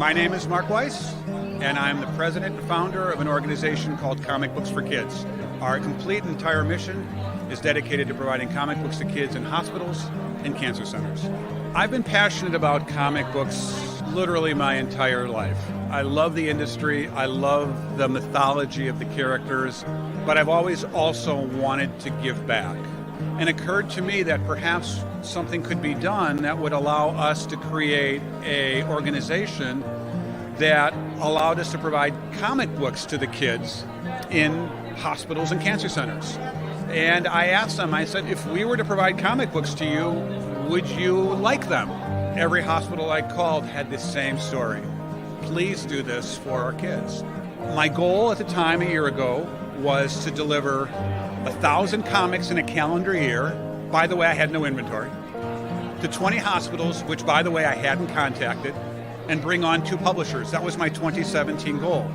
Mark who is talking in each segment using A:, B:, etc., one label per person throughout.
A: My name is Mark Weiss, and I'm the president and founder of an organization called Comic Books for Kids. Our complete and entire mission is dedicated to providing comic books to kids in hospitals and cancer centers. I've been passionate about comic books literally my entire life. I love the industry, I love the mythology of the characters, but I've always also wanted to give back. And it occurred to me that perhaps something could be done that would allow us to create an organization that allowed us to provide comic books to the kids in hospitals and cancer centers. And I asked them, I said, if we were to provide comic books to you, would you like them? Every hospital I called had the same story. Please do this for our kids. My goal at the time, a year ago, was to deliver 1,000 comics in a calendar year. By the way, I had no inventory. To 20 hospitals, which, by the way, I hadn't contacted, and bring on 2 publishers. That was my 2017 goal.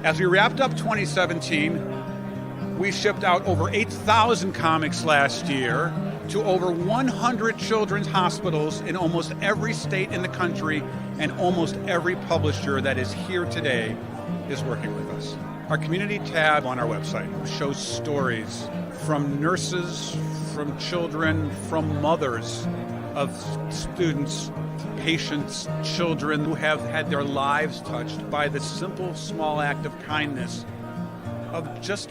A: As we wrapped up 2017, we shipped out over 8,000 comics last year to over 100 children's hospitals in almost every state in the country, and almost every publisher that is here today is working with us. Our community tab on our website shows stories from nurses, from children, from mothers of students, patients, children who have had their lives touched by the simple, small act of kindness of just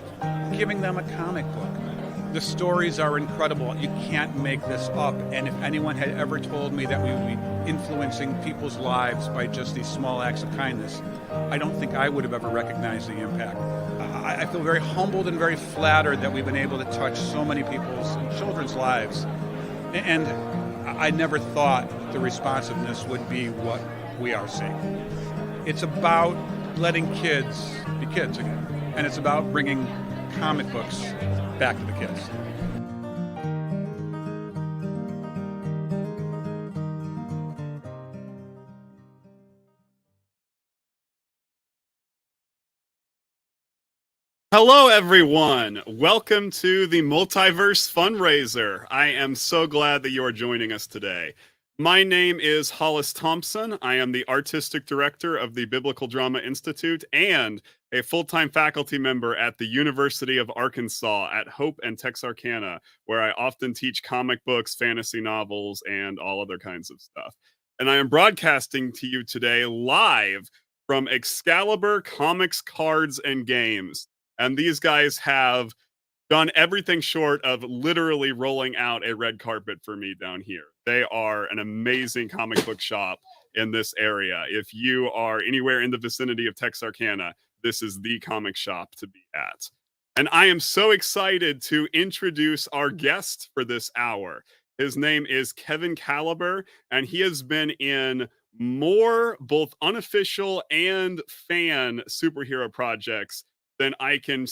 A: giving them a comic book. The stories are incredible. You can't make this up. And if anyone had ever told me that we would be influencing people's lives by just these small acts of kindness, I don't think I would have ever recognized the impact. I feel very humbled and very flattered that we've been able to touch so many people's and children's lives. And I never thought the responsiveness would be what we are seeing. It's about letting kids be kids again. And it's about bringing comic books back to the kids.
B: Hello, everyone. Welcome to the Multiverse Fundraiser. I am so glad that you are joining us today. My name is Hollis Thompson. I am the artistic director of the Biblical Drama Institute and a full-time faculty member at the University of Arkansas at Hope and Texarkana, where I often teach comic books, fantasy novels, and all other kinds of stuff. And I am broadcasting to you today live from Excalibur Comics, Cards, and Games. And these guys have done everything short of literally rolling out a red carpet for me down here. They are an amazing comic book shop in this area. If you are anywhere in the vicinity of Texarkana, this is the comic shop to be at. And I am so excited to introduce our guest for this hour. His name is Kevin Caliber, and he has been in more both unofficial and fan superhero projects than I can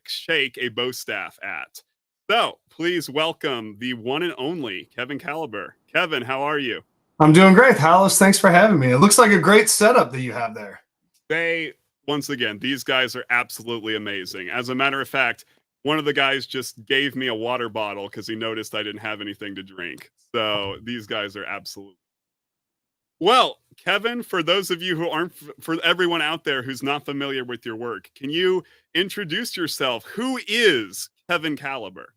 B: shake a bow staff at. So please welcome the one and only Kevin Caliber. Kevin, how are you?
C: I'm doing great, Hollis. Thanks for having me. It looks like a great setup that you have there.
B: Once again, these guys are absolutely amazing. As a matter of fact, one of the guys just gave me a water bottle because he noticed I didn't have anything to drink. So these guys are absolutely. Well, Kevin, for those of you who aren't, for everyone out there who's not familiar with your work, can you introduce yourself? Who is Kevin Caliber?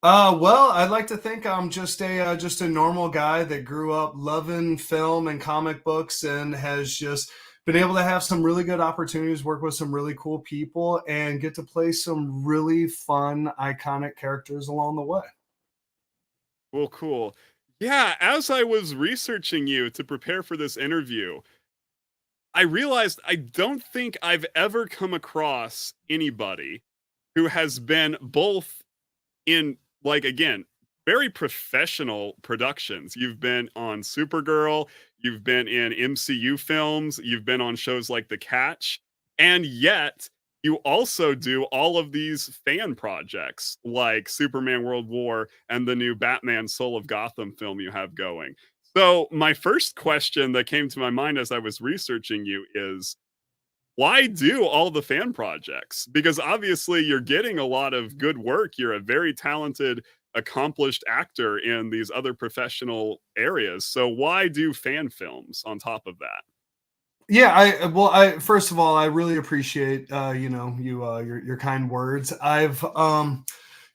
C: Well, I'd like to think I'm just a normal guy that grew up loving film and comic books and has just been able to have some really good opportunities, work with some really cool people, and get to play some really fun, iconic characters along the way.
B: Well, cool. Yeah, as I was researching you to prepare for this interview, I realized I don't think I've ever come across anybody who has been both in, like, again, very professional productions. You've been on Supergirl, you've been in MCU films, you've been on shows like The Catch, and yet you also do all of these fan projects like Superman World War and the new Batman Soul of Gotham film you have going. So my first question that came to my mind as I was researching you is, why do all the fan projects? Because obviously you're getting a lot of good work. You're a very talented, accomplished actor in these other professional areas. So why do fan films on top of that?
C: Yeah, I first of all, I really appreciate your kind words. I've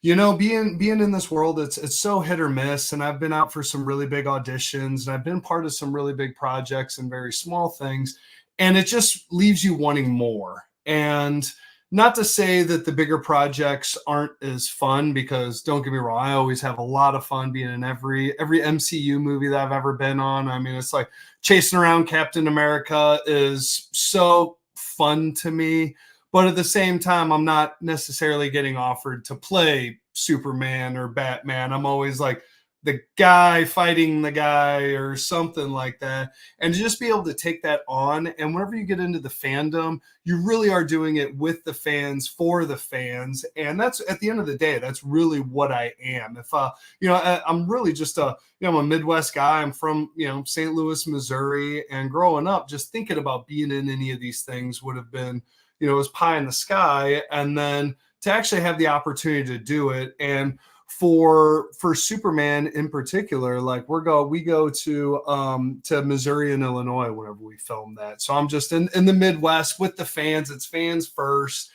C: being in this world, it's so hit or miss, and I've been out for some really big auditions, and I've been part of some really big projects and very small things, and it just leaves you wanting more. And not to say that the bigger projects aren't as fun, because don't get me wrong, I always have a lot of fun being in every MCU movie that I've ever been on. I mean, it's like chasing around Captain America is so fun to me, but at the same time, I'm not necessarily getting offered to play Superman or Batman. I'm always like the guy fighting the guy or something like that. And to just be able to take that on, and whenever you get into the fandom, you really are doing it with the fans, for the fans. And that's, at the end of the day, that's really what I am. If I'm really just I'm a Midwest guy. I'm from St. Louis, Missouri, and growing up, just thinking about being in any of these things would have been, it was pie in the sky. And then to actually have the opportunity to do it, and for Superman in particular, like we go to Missouri and Illinois whenever we film that. So I'm just in the Midwest with the fans. It's fans first.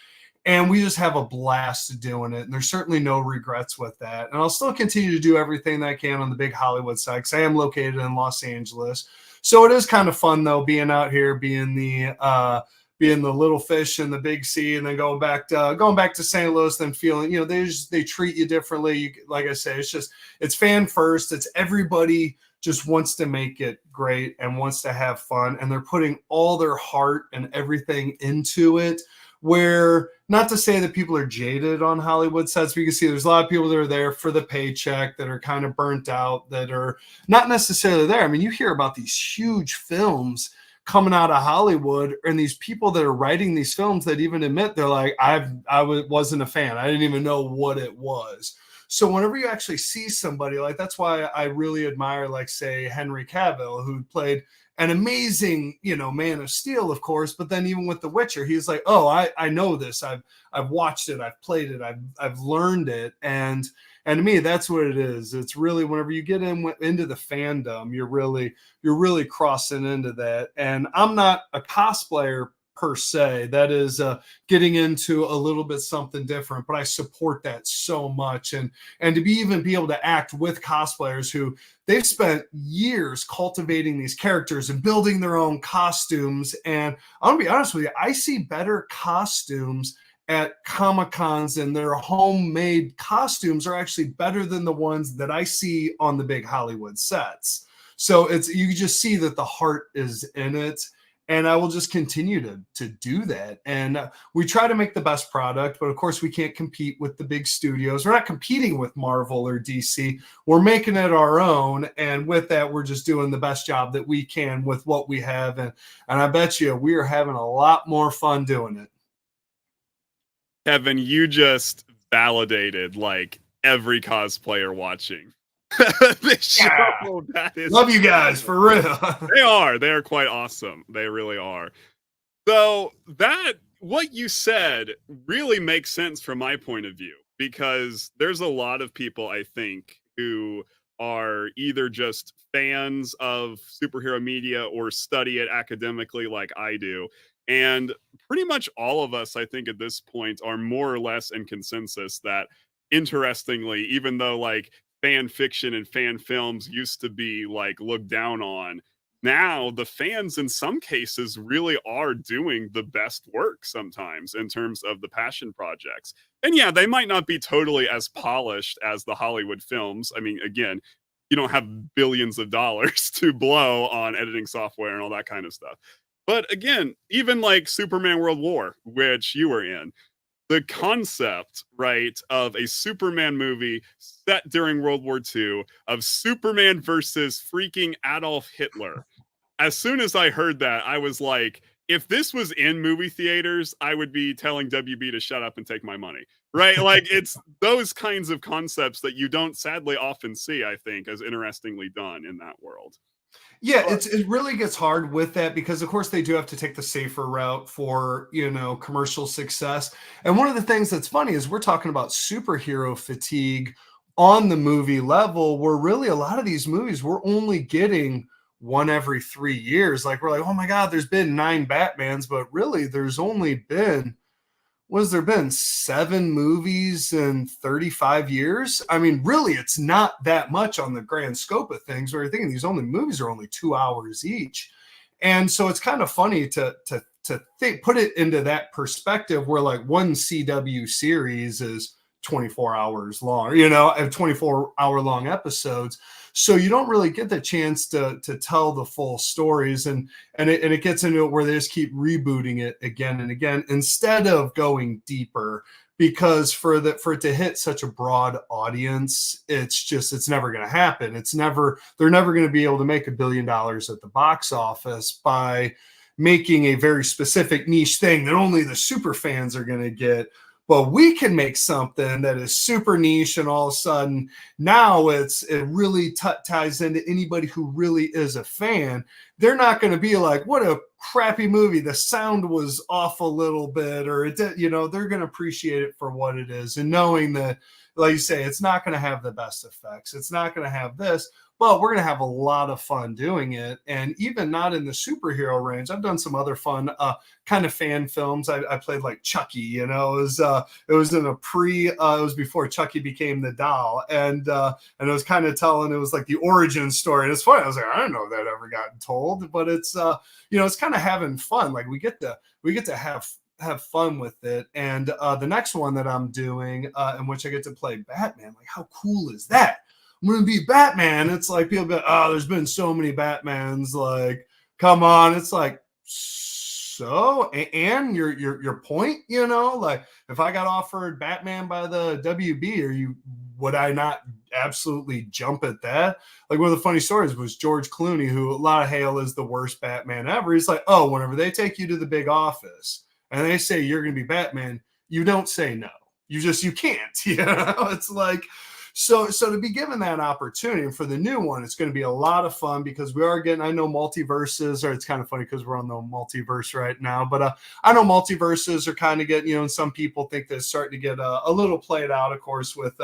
C: And we just have a blast doing it. And there's certainly no regrets with that. And I'll still continue to do everything that I can on the big Hollywood side, because I am located in Los Angeles. So it is kind of fun, though, being out here, being the little fish in the big sea, and then going back to St. Louis, then feeling, they treat you differently. Like I say, it's fan first. It's everybody just wants to make it great and wants to have fun, and they're putting all their heart and everything into it. Where, not to say that people are jaded on Hollywood sets, but you can see there's a lot of people that are there for the paycheck, that are kind of burnt out, that are not necessarily there. I mean, you hear about these huge films coming out of Hollywood, and these people that are writing these films that even admit, they're like, wasn't a fan. I didn't even know what it was. So whenever you actually see somebody like, that's why I really admire, like, say, Henry Cavill, who played an amazing, Man of Steel, of course, but then even with The Witcher, he's like, oh, I know this. I've watched it. I've played it. I've learned it. And to me, that's what it is. It's really, whenever you get into the fandom, you're really crossing into that. And I'm not a cosplayer per se. That is getting into a little bit something different, but I support that so much. And to be able to act with cosplayers who they've spent years cultivating these characters and building their own costumes. And I'm gonna be honest with you, I see better costumes at Comic-Cons, and their homemade costumes are actually better than the ones that I see on the big Hollywood sets. So you just see that the heart is in it. And I will just continue to do that. And we try to make the best product, but of course we can't compete with the big studios. We're not competing with Marvel or DC. We're making it our own. And with that, we're just doing the best job that we can with what we have. And I bet you we are having a lot more fun doing it.
B: Kevin, you just validated like every cosplayer watching this show.
C: Yeah.
B: That is
C: love you guys, for real.
B: They are quite awesome. They really are. So what you said really makes sense from my point of view, because there's a lot of people, I think, who are either just fans of superhero media or study it academically like I do. And pretty much all of us, I think, at this point are more or less in consensus that, interestingly, even though like fan fiction and fan films used to be like looked down on, now the fans in some cases really are doing the best work sometimes in terms of the passion projects. And yeah, they might not be totally as polished as the Hollywood films. I mean, again, you don't have billions of dollars to blow on editing software and all that kind of stuff. But again, even like Superman World War, which you were in, the concept, right, of a Superman movie set during World War II of Superman versus freaking Adolf Hitler. As soon as I heard that, I was like, if this was in movie theaters, I would be telling WB to shut up and take my money, right? Like, it's those kinds of concepts that you don't sadly often see, I think, as interestingly done in that world.
C: Yeah, it really gets hard with that, because of course they do have to take the safer route for, commercial success. And one of the things that's funny is we're talking about superhero fatigue on the movie level, where really a lot of these movies we're only getting one every 3 years. Like, we're like, oh my God, there's been 9 Batmans, but really there's only been, what has there been, 7 movies in 35 years? I mean, really, it's not that much on the grand scope of things, where you're thinking these movies are only 2 hours each. And so it's kind of funny to put it into that perspective, where like one CW series is 24 hours long, you know, and 24-hour long episodes. So you don't really get the chance to tell the full stories, and it gets into it where they just keep rebooting it again and again instead of going deeper, because for it to hit such a broad audience, it's never going to happen. They're never going to be able to make $1 billion at the box office by making a very specific niche thing that only the super fans are going to get. But we can make something that is super niche, and all of a sudden now it really ties into anybody who really is a fan. They're not going to be like, what a crappy movie, the sound was off a little bit, or it did, you know, they're going to appreciate it for what it is, and knowing that, like you say, it's not going to have the best effects, it's not going to have this, but we're going to have a lot of fun doing it. And even not in the superhero range, I've done some other fun kind of fan films. I played like Chucky, you know, it was in a it was before Chucky became the doll, and it was kind of telling, it was like the origin story. And it's funny, I was like, I don't know if that ever got told, but it's you know, it's kind of having fun. Like we get to have fun with it. And the next one that I'm doing, in which I get to play Batman, like how cool is that? I'm gonna be Batman. It's like people go, oh, there's been so many Batmans. Like, come on. It's like, so, and your point, you know, like if I got offered Batman by the WB, would I not absolutely jump at that? Like, one of the funny stories was George Clooney, who a lot of hail as the worst Batman ever. He's like, oh, whenever they take you to the big office and they say you're gonna be Batman, you don't say no. You can't, you know. It's like, so to be given that opportunity, and for the new one, it's going to be a lot of fun, because we are getting, I know multiverses, or it's kind of funny because we're on the multiverse right now, but I know multiverses are kind of getting, you know, and some people think they're starting to get a little played out, of course, with,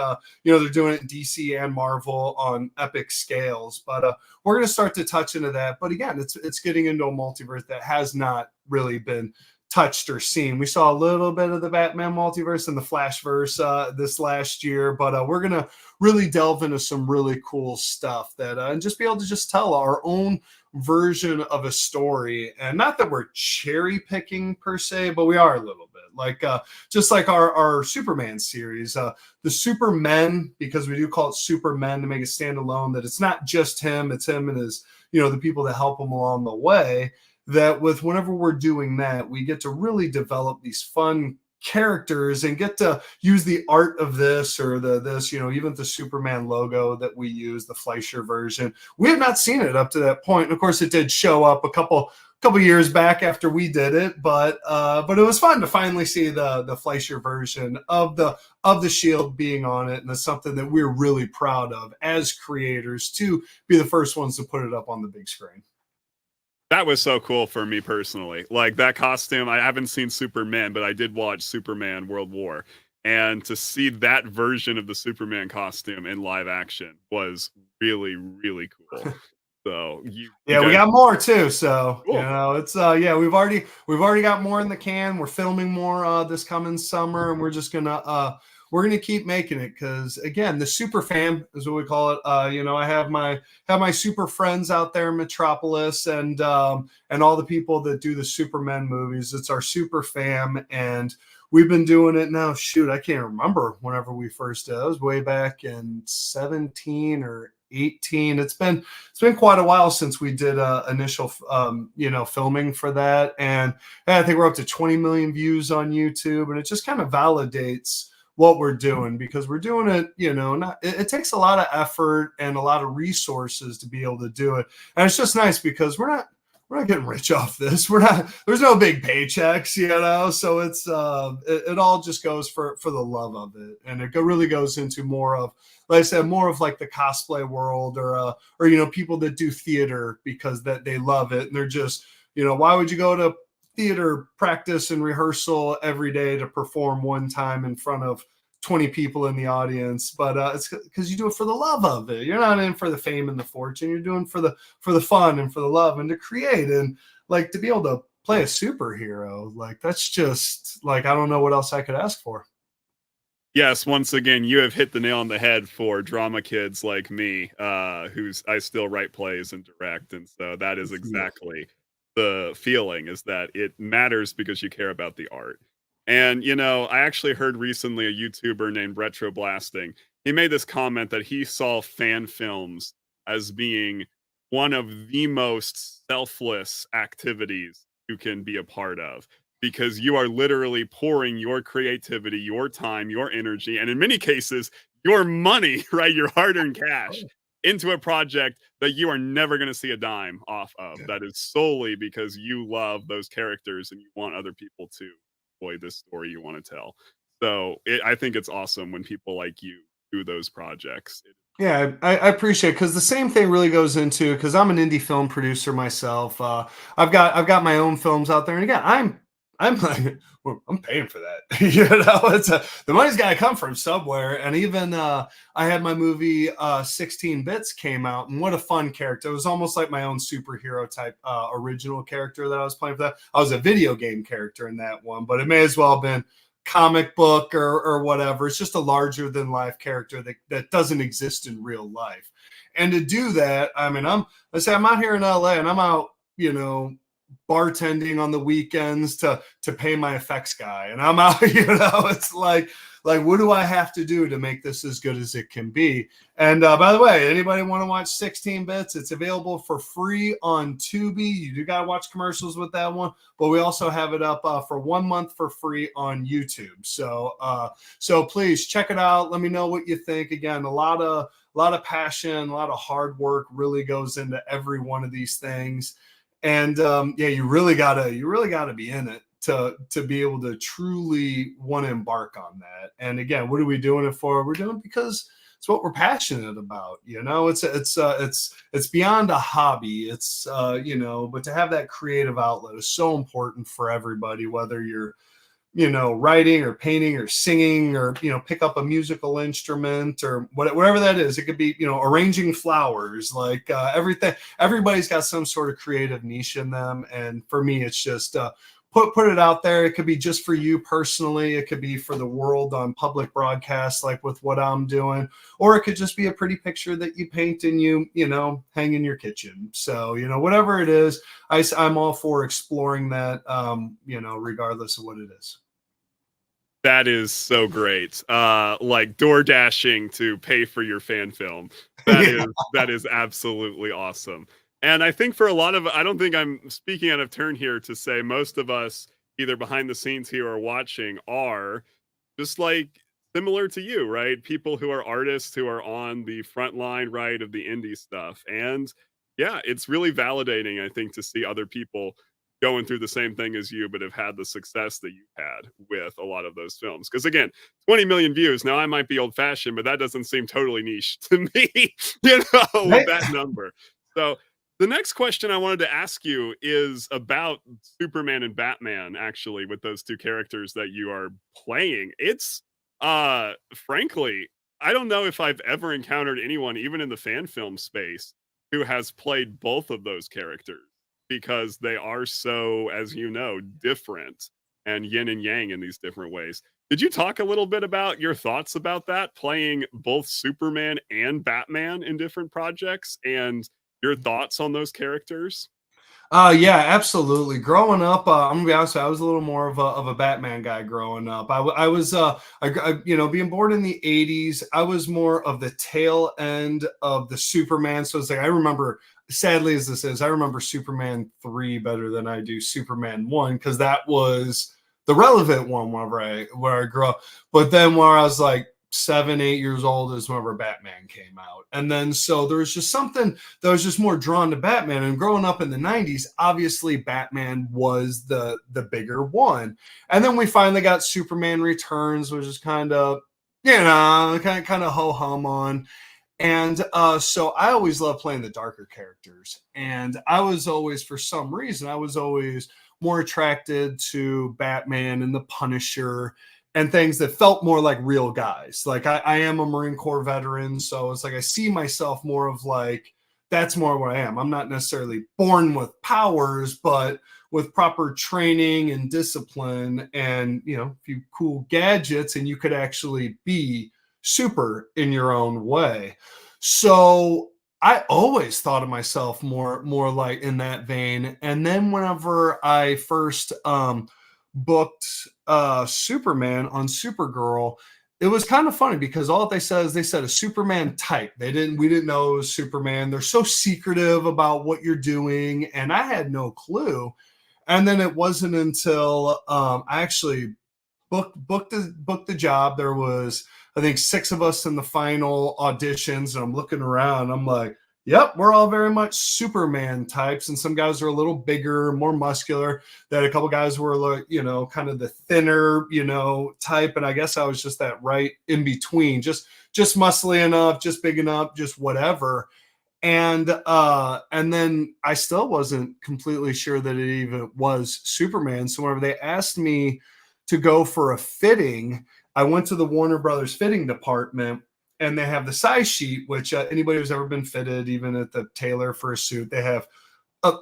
C: you know, they're doing it in DC and Marvel on epic scales, but we're going to start to touch into that. But again, it's getting into a multiverse that has not really been touched or seen. We saw a little bit of the Batman multiverse and the Flashverse this last year, but we're gonna really delve into some really cool stuff that and just be able to just tell our own version of a story. And not that we're cherry picking per se, but we are a little bit, like just like our Superman series, the Supermen, because we do call it Supermen to make it stand alone, that it's not just him, it's him and his, you know, the people that help him along the way. That with whenever we're doing that, we get to really develop these fun characters and get to use the art of this or this, you know, even the Superman logo that we use, the Fleischer version. We have not seen it up to that point. And of course, it did show up a couple years back after we did it, but it was fun to finally see the Fleischer version of the Shield being on it, and it's something that we're really proud of as creators, to be the first ones to put it up on the big screen.
B: That was so cool for me personally. Like that costume, I haven't seen Superman, but I did watch Superman World War. And to see that version of the Superman costume in live action was really, really cool. So we got
C: more too. So
B: cool.
C: You know, it's we've already got more in the can. We're filming more this coming summer, and we're just gonna keep making it, because again, the super fam is what we call it. You know, I have my super friends out there in Metropolis, and all the people that do the Superman movies. It's our super fam, and we've been doing it now. Shoot, I can't remember whenever we first did. It was way back in 17 or 18. It's been quite a while since we did initial you know, filming for that, and I think we're up to 20 million views on YouTube, and it just kind of validates what we're doing, because we're doing it, you know, it takes a lot of effort and a lot of resources to be able to do it. And it's just nice because we're not getting rich off this. There's no big paychecks, you know, so it's it all just goes for the love of it. And it really goes into more of, like I said, more of like the cosplay world, or you know, people that do theater because that they love it, and they're just, you know, why would you go to theater practice and rehearsal every day to perform one time in front of 20 people in the audience, but it's because you do it for the love of it. You're not in for the fame and the fortune. You're doing for the fun and for the love and to create, and like to be able to play a superhero. Like that's just like, I don't know what else I could ask for.
B: Yes, once again, you have hit the nail on the head for drama kids like me, I still write plays and direct, and so that is exactly the feeling, is that it matters because you care about the art. And I actually heard recently a YouTuber named Retro Blasting. He made this comment that he saw fan films as being one of the most selfless activities you can be a part of, because you are literally pouring your creativity, your time, your energy, and in many cases, your money, right? Your hard earned cash into a project that you are never going to see a dime off of. That is solely because you love those characters and you want other people to enjoy this story you want to tell. So I think it's awesome when people like you do those projects.
C: Yeah, I appreciate it, because the same thing really goes into, because I'm an indie film producer myself. I've got my own films out there, and again, I'm like, well, I'm paying for that. It's the money's got to come from somewhere. And even I had my movie 16 Bits came out, and what a fun character! It was almost like my own superhero type original character that I was playing for that. I was a video game character in that one, but it may as well have been comic book or whatever. It's just a larger than life character that doesn't exist in real life. And to do that, I mean, I'm out here in LA, and I'm out, bartending on the weekends to pay my effects guy, and I'm out, it's like what do I have to do to make this as good as it can be? And by the way, anybody want to watch 16 Bits? It's available for free on Tubi. You do got to watch commercials with that one, but we also have it up for 1 month for free on YouTube. So please check it out. Let me know what you think. Again, a lot of passion, a lot of hard work really goes into every one of these things. And you really gotta be in it to be able to truly want to embark on that. And again, what are we doing it for? We're doing it because it's what we're passionate about. It's beyond a hobby. It's but to have that creative outlet is so important for everybody, whether you're writing or painting or singing or, pick up a musical instrument or whatever that is. It could be, arranging flowers, like everything. Everybody's got some sort of creative niche in them. And for me, it's just put it out there. It could be just for you personally. It could be for the world on public broadcast, like with what I'm doing, or it could just be a pretty picture that you paint and you hang in your kitchen. So, whatever it is, I'm all for exploring that, regardless of what it is.
B: That is so great. Like door dashing to pay for your fan film. That is absolutely awesome. And I think for a lot of, I don't think I'm speaking out of turn here to say most of us, either behind the scenes here or watching, are just like similar to you, right? People who are artists who are on the front line, right, of the indie stuff. And yeah, it's really validating, I think, to see other people going through the same thing as you, but have had the success that you've had with a lot of those films. Because again, 20 million views. Now, I might be old fashioned, but that doesn't seem totally niche to me, with that number. So the next question I wanted to ask you is about Superman and Batman, actually, with those two characters that you are playing. It's frankly, I don't know if I've ever encountered anyone, even in the fan film space, who has played both of those characters, because they are so, as you know, different and yin and yang in these different ways. Did you talk a little bit about your thoughts about that, playing both Superman and Batman in different projects, and your thoughts on those characters?
C: Yeah, absolutely. Growing up, I'm gonna be honest, I was a little more of a Batman guy growing up. I was, being born in the '80s, I was more of the tail end of the Superman. So it's like, I remember, sadly as this is, I remember Superman 3 better than I do Superman 1, because that was the relevant one where I grew up. But then where I was like 7, 8 years old is whenever Batman came out. And then so there was just something that was just more drawn to Batman. And growing up in the 90s, obviously Batman was the bigger one. And then we finally got Superman Returns, which is kind of ho-hum on. And so I always loved playing the darker characters. And I was always, for some reason, more attracted to Batman and the Punisher and things that felt more like real guys. Like I am a Marine Corps veteran, so it's like I see myself more of like, that's more what I am. I'm not necessarily born with powers, but with proper training and discipline and, you know, a few cool gadgets, and you could actually be super in your own way. So I always thought of myself more like in that vein. And then whenever I first booked Superman on Supergirl, it was kind of funny because all they said is they said a Superman type. We didn't know it was Superman. They're so secretive about what you're doing, and I had no clue. And then it wasn't until I actually booked the job. There was, I think, 6 of us in the final auditions, and I'm looking around. I'm like, yep, we're all very much Superman types, and some guys are a little bigger, more muscular. That a couple guys were like, you know, kind of the thinner, you know, type, and I guess I was just that right in between, just muscly enough, just big enough, just whatever. And then I still wasn't completely sure that it even was Superman. So whenever they asked me to go for a fitting, I went to the Warner Brothers fitting department, and they have the size sheet, which anybody who's ever been fitted, even at the tailor for a suit, they have,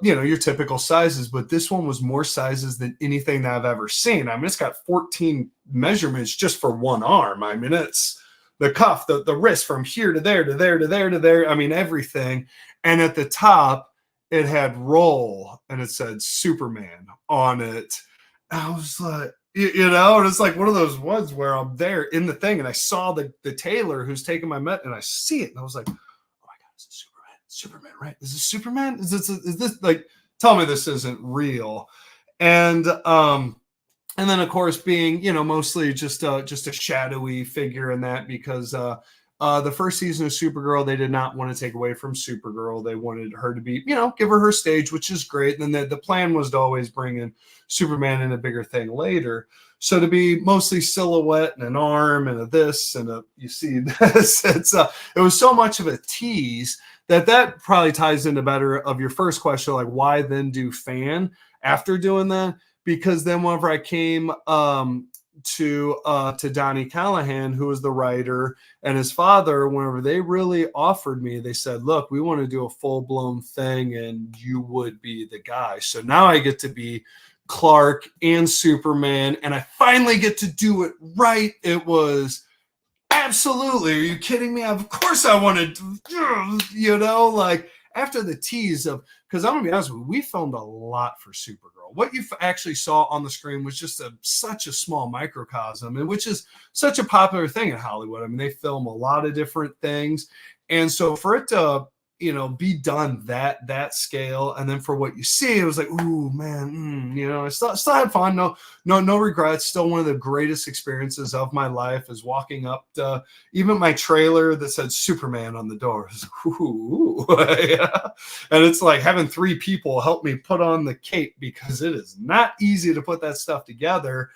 C: you know, your typical sizes, but this one was more sizes than anything that I've ever seen. I mean, it's got 14 measurements just for one arm. I mean, it's the cuff, the wrist from here to there, to there, to there, to there. I mean, everything. And at the top, it had roll, and it said Superman on it. I was like, you know, and it's like one of those ones where I'm there in the thing, and I saw the tailor who's taking my met, and I see it, and I was like, oh my God, is it Superman, right? Is this Superman? Is this like, tell me this isn't real. And then, of course, being, you know, mostly just a shadowy figure in that, because the first season of Supergirl, they did not want to take away from Supergirl. They wanted her to be, you know, give her stage, which is great. And then the plan was to always bring in Superman in a bigger thing later. So to be mostly silhouette and an arm and a this and a, you see this, it was so much of a tease that probably ties into better of your first question, like why then do fan after doing that? Because then whenever I came to Donnie Callahan, who was the writer, and his father, whenever they really offered me, they said, look, we want to do a full-blown thing, and you would be the guy. So now I get to be Clark and Superman, and I finally get to do it right. It was absolutely, are you kidding me? Of course I wanted to, you know, like after the tease of, because I'm gonna be honest with you, we filmed a lot for Supergirl. What you actually saw on the screen was just such a small microcosm, and which is such a popular thing in Hollywood. I mean, they film a lot of different things, and so for it to, you know, be done that scale, and then for what you see, it was like, ooh, man, you know, I still had fun. No regrets. Still one of the greatest experiences of my life is walking up to even my trailer that said Superman on the door. Ooh, yeah. And it's like having 3 people help me put on the cape, because it is not easy to put that stuff together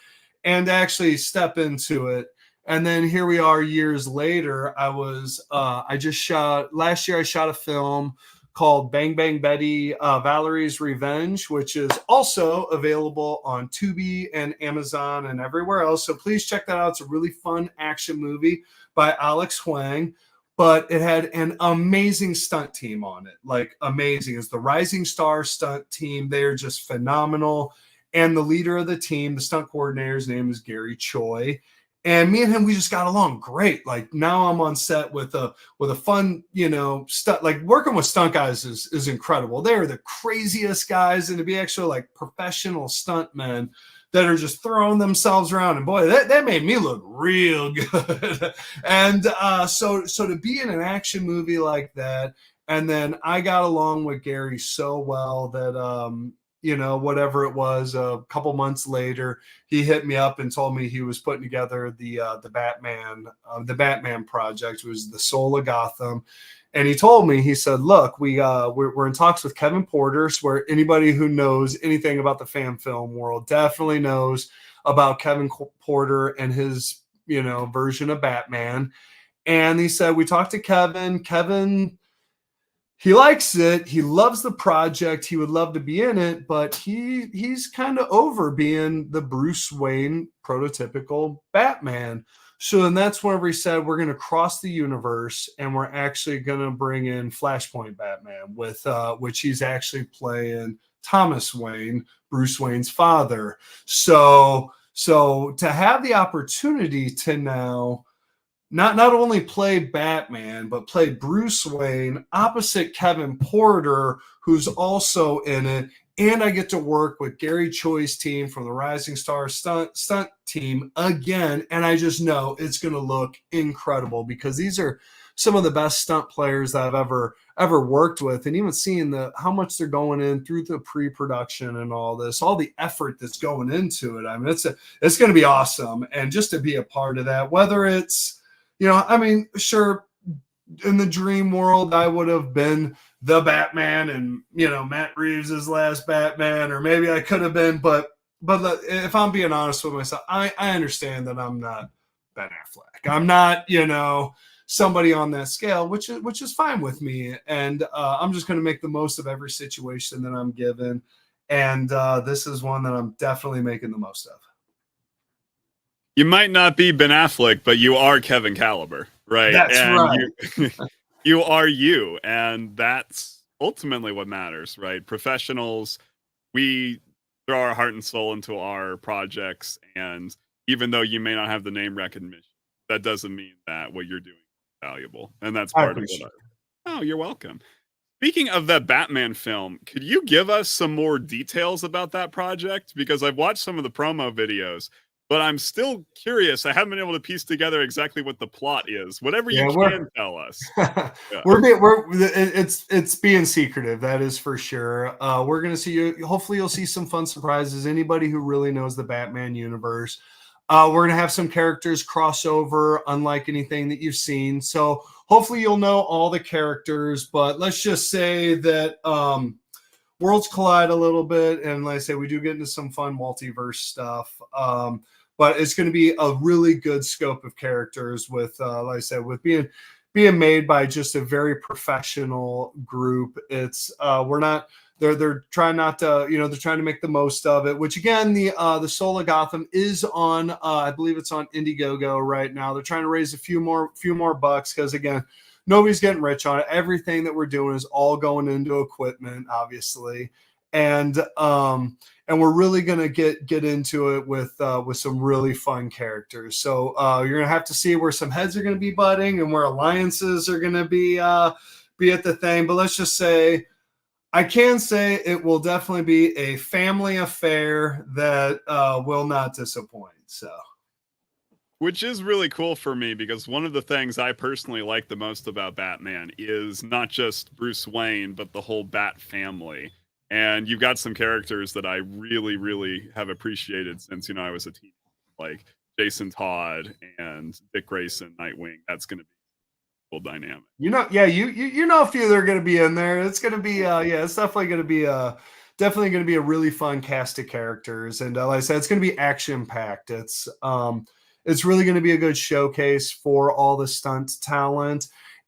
C: and actually step into it. And then here we are years later. I just shot, last year I shot a film called Bang Bang Betty, Valerie's Revenge, which is also available on Tubi and Amazon and everywhere else. So please check that out. It's a really fun action movie by Alex Huang, but it had an amazing stunt team on it. Like amazing. It's the Rising Star stunt team. They're just phenomenal. And the leader of the team, the stunt coordinator's name is Gary Choi. And me and him, we just got along great. Like now I'm on set with a fun, you know, stunt, like working with stunt guys is incredible. They're the craziest guys, and to be actually like professional stuntmen that are just throwing themselves around. And boy, that made me look real good. And so to be in an action movie like that, and then I got along with Gary so well that you know, whatever it was, a couple months later, he hit me up and told me he was putting together the Batman project, which was the Soul of Gotham. And he told me, he said, look, we're in talks with Kevin Porter, where anybody who knows anything about the fan film world definitely knows about Kevin Porter and his, you know, version of Batman. And he said, we talked to Kevin. Kevin he likes it. He loves the project. He would love to be in it, but he's kind of over being the Bruce Wayne prototypical Batman. So then that's whenever he said we're going to cross the universe and we're actually going to bring in Flashpoint Batman with which he's actually playing Thomas Wayne, Bruce Wayne's father. So to have the opportunity to now not only play Batman, but play Bruce Wayne opposite Kevin Porter, who's also in it. And I get to work with Gary Choi's team from the Rising Star stunt team again. And I just know it's going to look incredible because these are some of the best stunt players that I've ever worked with. And even seeing how much they're going in through the pre-production and all this, all the effort that's going into it. I mean, it's going to be awesome. And just to be a part of that, whether it's, I mean, sure, in the dream world, I would have been the Batman and, Matt Reeves' last Batman, or maybe I could have been, but if I'm being honest with myself, I understand that I'm not Ben Affleck. I'm not, somebody on that scale, which is fine with me. And I'm just going to make the most of every situation that I'm given. And this is one that I'm definitely making the most of.
B: You might not be Ben Affleck, but you are Kevin Caliber, right?
C: That's right.
B: You are you, and that's ultimately what matters, right? Professionals, we throw our heart and soul into our projects, and even though you may not have the name recognition, that doesn't mean that what you're doing is valuable, and that's part of what Oh, you're welcome. Speaking of that Batman film, could you give us some more details about that project? Because I've watched some of the promo videos, but I'm still curious. I haven't been able to piece together exactly what the plot is. Whatever you can tell us.
C: Yeah. It's being secretive. That is for sure. We're going to see you. Hopefully you'll see some fun surprises. Anybody who really knows the Batman universe. We're going to have some characters cross over, unlike anything that you've seen. So hopefully you'll know all the characters, but let's just say that, worlds collide a little bit. And like I say, we do get into some fun multiverse stuff. But it's going to be a really good scope of characters with, like I said, with being made by just a very professional group. It's they're trying not to, they're trying to make the most of it, which again, the Soul of Gotham is on, I believe it's on Indiegogo right now. They're trying to raise a few more bucks. Cause again, nobody's getting rich on it. Everything that we're doing is all going into equipment, obviously. And we're really going to get into it with some really fun characters. So you're going to have to see where some heads are going to be butting and where alliances are going to be at the thing. But let's just say, I can say it will definitely be a family affair that will not disappoint. So.
B: Which is really cool for me because one of the things I personally like the most about Batman is not just Bruce Wayne, but the whole Bat family. And you've got some characters that I really, really have appreciated since, I was a teenager, like Jason Todd and Dick Grayson, Nightwing. That's going to be a cool dynamic.
C: You know a few that are going to be in there. It's going to be, it's definitely going to be a really fun cast of characters. And like I said, it's going to be action packed. It's really going to be a good showcase for all the stunt talent.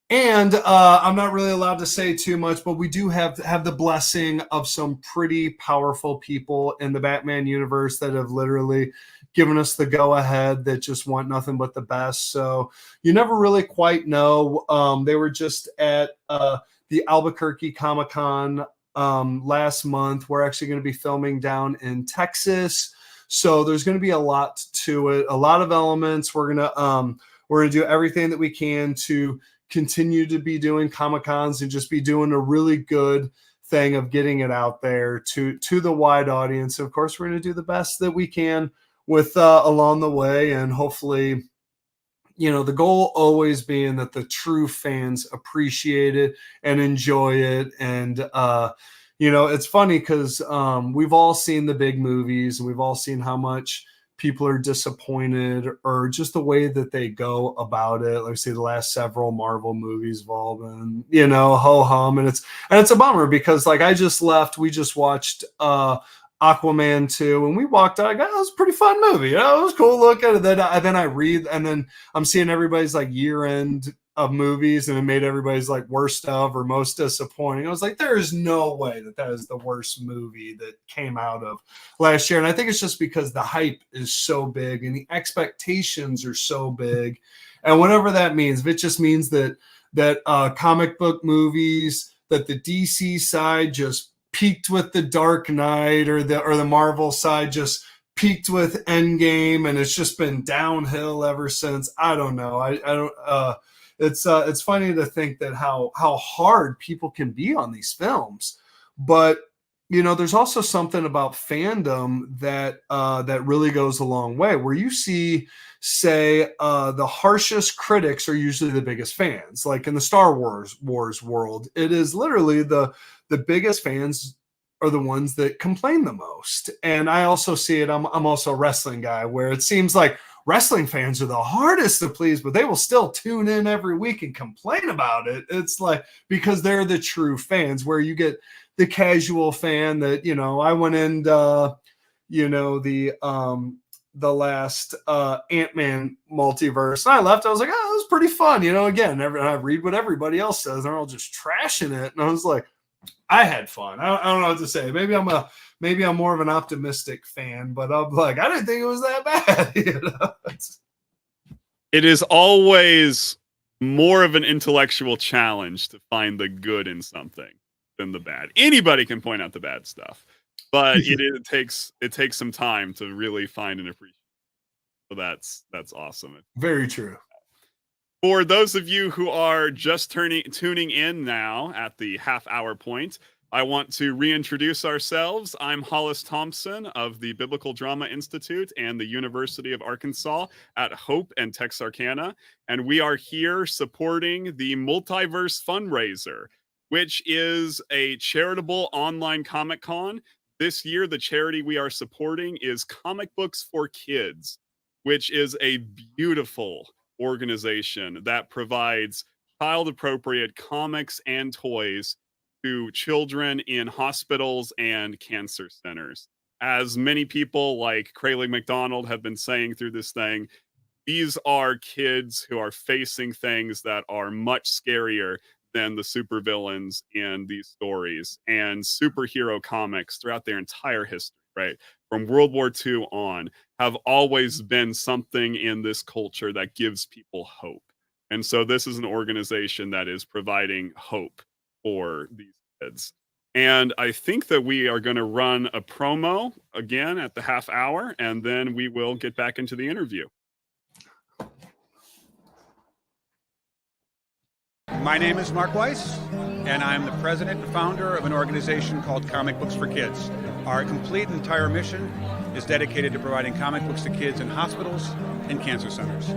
C: And I'm not really allowed to say too much, but we do have the blessing of some pretty powerful people in the Batman universe that have literally given us the go-ahead, that just want nothing but the best. So you never really quite know. They were just at the Albuquerque Comic-Con last month. We're actually going to be filming down in Texas. So there's going to be a lot to it, a lot of elements. We're going to do everything that we can to continue to be doing Comic-Cons and just be doing a really good thing of getting it out there to the wide audience. Of course, we're going to do the best that we can with along the way, and hopefully, the goal always being that the true fans appreciate it and enjoy it. And it's funny because we've all seen the big movies and we've all seen how much people are disappointed or just the way that they go about it. Like, say, the last several Marvel movies have all been, ho hum, and it's a bummer because, like, we just watched Aquaman 2, and we walked out. I go, it was a pretty fun movie. It was cool looking. And then I read, and then I'm seeing everybody's like year-end of movies, and it made everybody's like worst of or most disappointing. I was like, there is no way that is the worst movie that came out of last year. And I think it's just because the hype is so big and the expectations are so big. And whatever that means, if it just means that comic book movies, that the DC side just peaked with the Dark Knight, or the Marvel side just peaked with Endgame, and it's just been downhill ever since. I don't know. I don't. It's funny to think that how hard people can be on these films, but there's also something about fandom that really goes a long way. Where you see, say, the harshest critics are usually the biggest fans. Like in the Star Wars world, it is literally the biggest fans are the ones that complain the most. And I also see it. I'm also a wrestling guy, where it seems like wrestling fans are the hardest to please, but they will still tune in every week and complain about it. It's like, because they're the true fans, where you get the casual fan that, I went in, the last Ant-Man multiverse, and I left. I was like, oh, it was pretty fun. Again, I read what everybody else says. They're all just trashing it. And I was like, I had fun. I don't know what to say. Maybe I'm more of an optimistic fan, but I'm like, I didn't think it was that bad.
B: It is always more of an intellectual challenge to find the good in something than the bad. Anybody can point out the bad stuff, but it takes some time to really find and appreciate. So that's awesome.
C: Very true.
B: For those of you who are just tuning in now at the half-hour point, I want to reintroduce ourselves. I'm Hollis Thompson of the Biblical Drama Institute and the University of Arkansas at Hope and Texarkana, and we are here supporting the Multiverse Fundraiser, which is a charitable online Comic-Con. This year, the charity we are supporting is Comic Books for Kids, which is a beautiful organization that provides child-appropriate comics and toys to children in hospitals and cancer centers. As many people like Crayley McDonald have been saying through this thing, these are kids who are facing things that are much scarier than the supervillains in these stories, and superhero comics throughout their entire history, right? From World War II on, have always been something in this culture that gives people hope. And so this is an organization that is providing hope for these kids. And I think that we are going to run a promo again at the half hour, and then we will get back into the interview.
A: My name is Mark Weiss, and I'm the president and founder of an organization called Comic Books for Kids. Our complete entire mission is dedicated to providing comic books to kids in hospitals and cancer centers.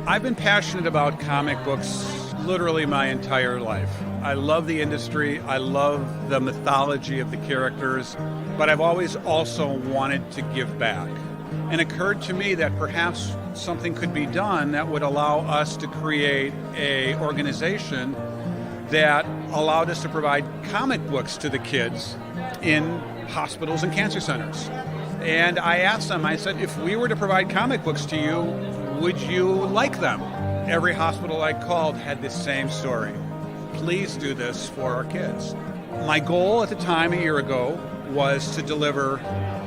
A: I've been passionate about comic books literally my entire life. I love the industry, I love the mythology of the characters, but I've always also wanted to give back. And it occurred to me that perhaps something could be done that would allow us to create an organization that allowed us to provide comic books to the kids in hospitals and cancer centers. And I asked them, I said, if we were to provide comic books to you, would you like them? Every hospital I called had the same story. Please do this for our kids. My goal at the time, a year ago, was to deliver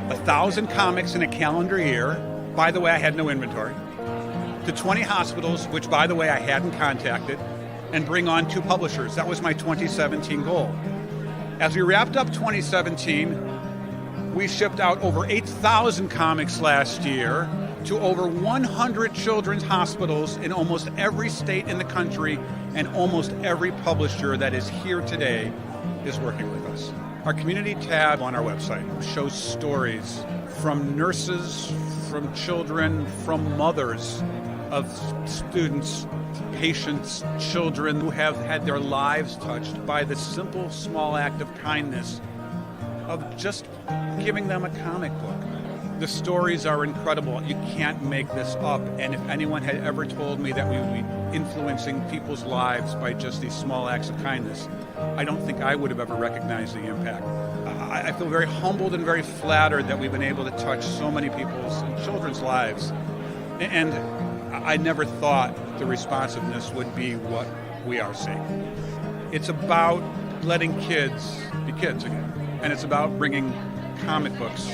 A: 1,000 comics in a calendar year. By the way, I had no inventory. To 20 hospitals, which, by the way, I hadn't contacted, and bring on 2 publishers. That was my 2017 goal. As we wrapped up 2017, we shipped out over 8,000 comics last year to over 100 children's hospitals in almost every state in the country, and almost every publisher that is here today is working with us. Our community tab on our website shows stories from nurses, from children, from mothers of students, patients, children who have had their lives touched by the simple, small act of kindness of just giving them a comic book. The stories are incredible. You can't make this up. And if anyone had ever told me that we would be influencing people's lives by just these small acts of kindness, I don't think I would have ever recognized the impact. I feel very humbled and very flattered that we've been able to touch so many people's and children's lives. And I never thought the responsiveness would be what we are seeing. It's about letting kids be kids again, and it's about bringing comic books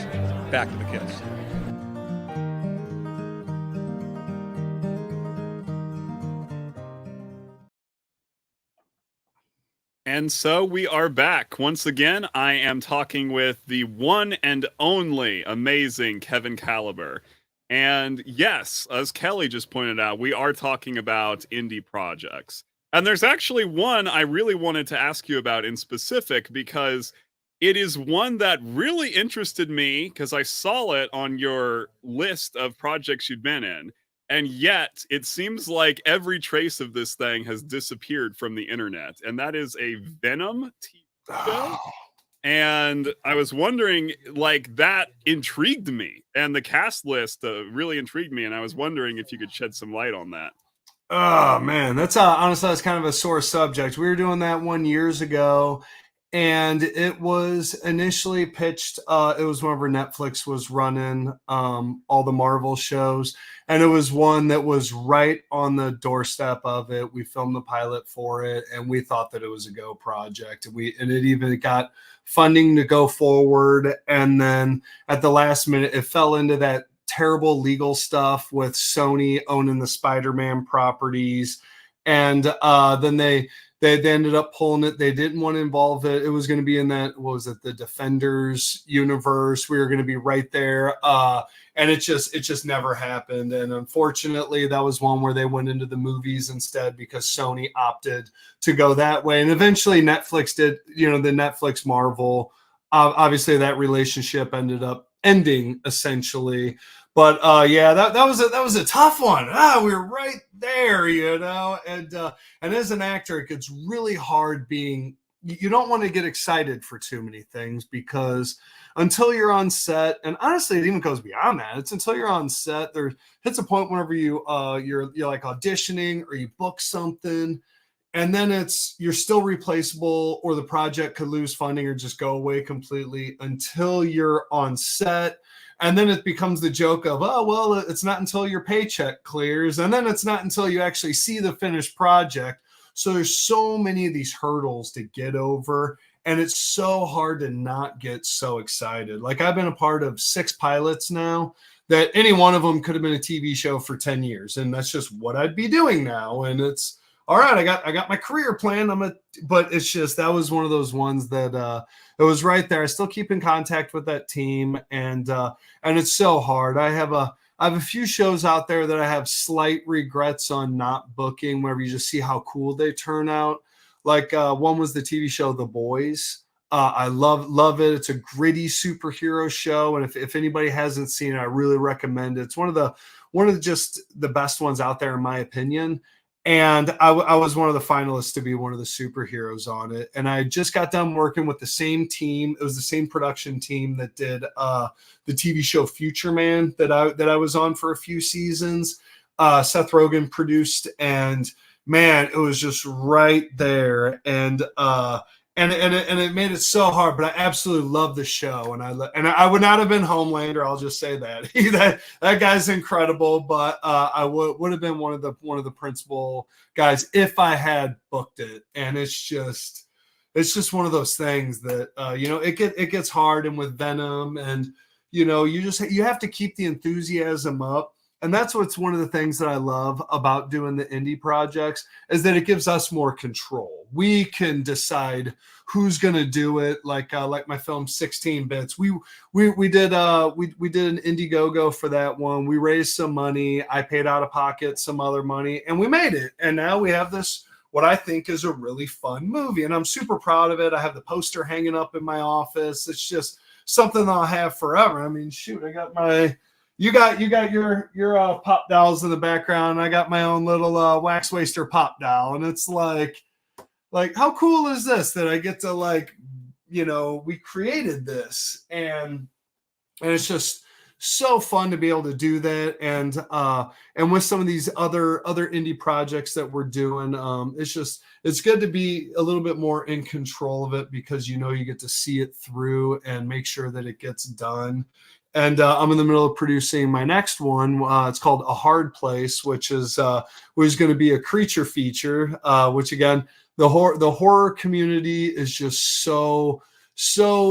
A: back to the kids.
B: And so we are back. Once again, I am talking with the one and only amazing Kevin Caliber. And yes, as Kelly just pointed out, we are talking about indie projects. And there's actually one I really wanted to ask you about in specific because it is one that really interested me because I saw it on your list of projects you'd been in. And yet, it seems like every trace of this thing has disappeared from the internet. And that is a Venom TV show. And I was wondering, like, that intrigued me. And the cast list really intrigued me. And I was wondering if you could shed some light on that.
C: Oh man, that's honestly that's kind of a sore subject. We were doing that one years ago, and it was initially pitched. It was whenever Netflix was running all the Marvel shows, and it was one that was right on the doorstep of it. We filmed the pilot for it, and we thought that it was a go project. And it even got funding to go forward, and then at the last minute, it fell into that terrible legal stuff with Sony owning the Spider-Man properties, and then they ended up pulling it. They didn't want to involve it. It was going to be in that, what was it, the Defenders universe. We were going to be right there, and it just never happened. And unfortunately, that was one where they went into the movies instead because Sony opted to go that way. And eventually, Netflix did. The Netflix Marvel. Obviously, that relationship ended up ending essentially. But that was a tough one. We were right there, and as an actor, it gets really hard being. You don't want to get excited for too many things because until you're on set, and honestly, it even goes beyond that. It's until you're on set. There hits a point whenever you're like auditioning or you book something, and then you're still replaceable, or the project could lose funding or just go away completely until you're on set. And then it becomes the joke of, oh, well, it's not until your paycheck clears. And then it's not until you actually see the finished project. So there's so many of these hurdles to get over. And it's so hard to not get so excited. Like, I've been a part of 6 pilots now that any one of them could have been a TV show for 10 years. And that's just what I'd be doing now. And it's all right. I got my career plan. But it's just, that was one of those ones that it was right there. I still keep in contact with that team, and it's so hard. I have a few shows out there that I have slight regrets on not booking, whenever you just see how cool they turn out. Like one was the TV show The Boys. I love it. It's a gritty superhero show, and if anybody hasn't seen it, I really recommend it. It's one of the just the best ones out there in my opinion. And I was one of the finalists to be one of the superheroes on it. And I just got done working with the same team. It was the same production team that did the TV show Future Man that I was on for a few seasons. Seth Rogen produced, and man, it was just right there. And it made it so hard, but I absolutely love the show, and I would not have been Homelander. I'll just say that that guy's incredible, but I would have been one of the principal guys if I had booked it. And it's just one of those things that it gets hard, and with Venom, and you have to keep the enthusiasm up. And that's what's one of the things that I love about doing the indie projects, is that it gives us more control. We can decide who's going to do it. Like my film 16 Bits. We did an Indiegogo for that one. We raised some money. I paid out of pocket some other money, and we made it. And now we have this, what I think is a really fun movie, and I'm super proud of it. I have the poster hanging up in my office. It's just something that I'll have forever. I mean, shoot, I got my. You got your pop dolls in the background. I got my own little wax waster pop doll, and it's like how cool is this that I get to we created this, and it's just so fun to be able to do that. And with some of these other indie projects that we're doing, it's good to be a little bit more in control of it, because you get to see it through and make sure that it gets done. And I'm in the middle of producing my next one. It's called A Hard Place, which is going to be a creature feature. Which again, the horror community is just so